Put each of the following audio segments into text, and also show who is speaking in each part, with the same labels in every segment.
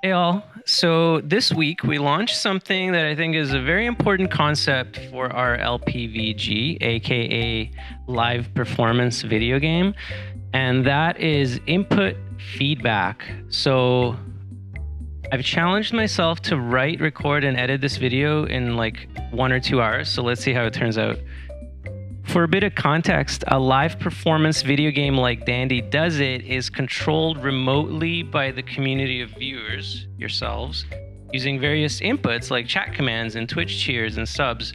Speaker 1: Hey all. So this week we launched something that I think is a very important concept for our LPVG, aka live performance video game, and that is input feedback. So I've challenged myself to write, record, and edit this video in like 1 or 2 hours. So let's see how it turns out. For a bit of context, a live performance video game like DandiDoesIt is controlled remotely by the community of viewers, yourselves, using various inputs like chat commands and Twitch cheers and subs.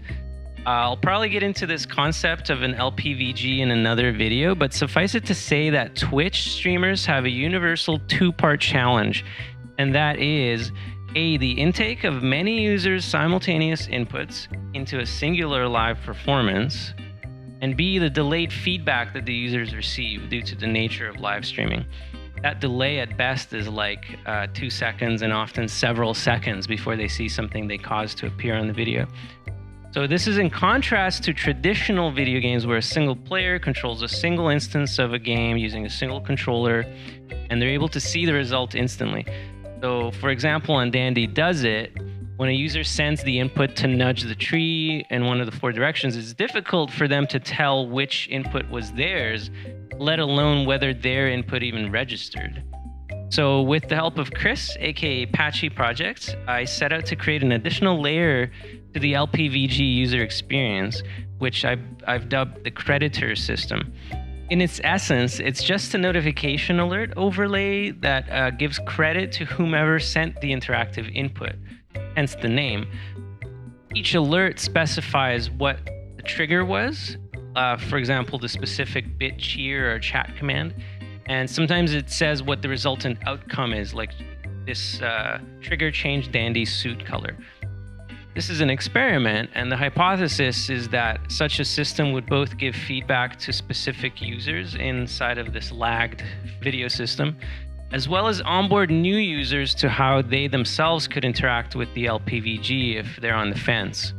Speaker 1: I'll probably get into this concept of an LPVG in another video, but suffice it to say that Twitch streamers have a universal two-part challenge, and that is A, the intake of many users' simultaneous inputs into a singular live performance, and B, the delayed feedback that the users receive due to the nature of live streaming. That delay at best is like 2 seconds and often several seconds before they see something they caused to appear on the video. So this is in contrast to traditional video games where a single player controls a single instance of a game using a single controller, and they're able to see the result instantly. So for example, on DandiDoesIt, when a user sends the input to nudge the tree in one of the 4 directions, it's difficult for them to tell which input was theirs, let alone whether their input even registered. So with the help of Chris, aka Patchy Projects, I set out to create an additional layer to the LPVG user experience, which I've dubbed the CREDITr system. In its essence, it's just a notification alert overlay that gives credit to whomever sent the interactive input, hence the name. Each alert specifies what the trigger was, for example, the specific bit cheer or chat command, and sometimes it says what the resultant outcome is, like this trigger changed Dandy's suit color. This is an experiment, and the hypothesis is that such a system would both give feedback to specific users inside of this lagged video system, as well as onboard new users to how they themselves could interact with the LPVG if they're on the fence.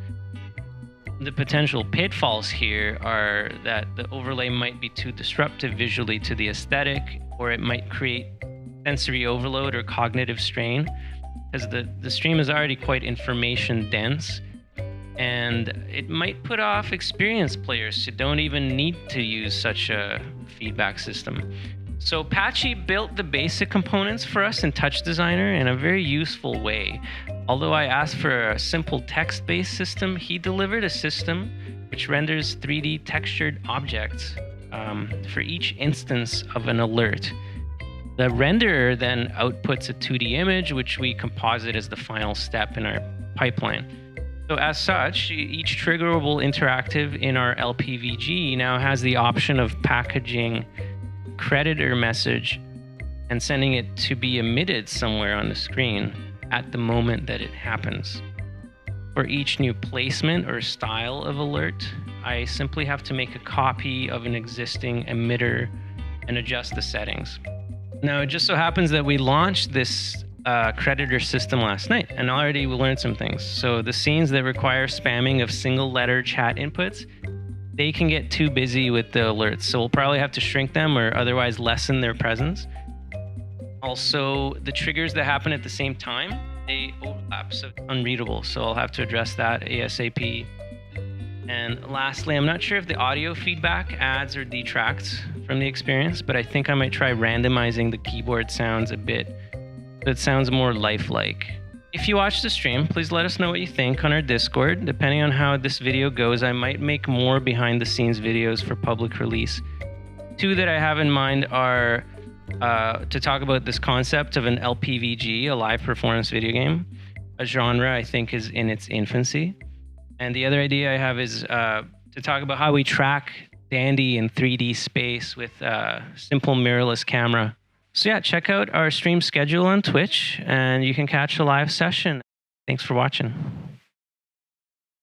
Speaker 1: The potential pitfalls here are that the overlay might be too disruptive visually to the aesthetic, or it might create sensory overload or cognitive strain, as the stream is already quite information dense, and it might put off experienced players who don't even need to use such a feedback system. So Patchy built the basic components for us in TouchDesigner in a very useful way. Although I asked for a simple text-based system, he delivered a system which renders 3D textured objects for each instance of an alert. The renderer then outputs a 2D image, which we composite as the final step in our pipeline. So as such, each triggerable interactive in our LPVG now has the option of packaging CREDITr message and sending it to be emitted somewhere on the screen at the moment that it happens. For each new placement or style of alert, I simply have to make a copy of an existing emitter and adjust the settings. Now, it just so happens that we launched this CREDITr system last night, and already we learned some things. So the scenes that require spamming of single letter chat inputs, they can get too busy with the alerts, so we'll probably have to shrink them or otherwise lessen their presence. Also, the triggers that happen at the same time, they overlap, so it's unreadable, so I'll have to address that ASAP. And lastly, I'm not sure if the audio feedback adds or detracts from the experience, but I think I might try randomizing the keyboard sounds a bit so it sounds more lifelike. If you watch the stream, please let us know what you think on our Discord. Depending on how this video goes, I might make more behind the scenes videos for public release. 2 that I have in mind are to talk about this concept of an LPVG, a live performance video game. A genre I think is in its infancy. And the other idea I have is to talk about how we track Dandy in 3D space with a simple mirrorless camera. So yeah, check out our stream schedule on Twitch and you can catch a live session. Thanks for watching.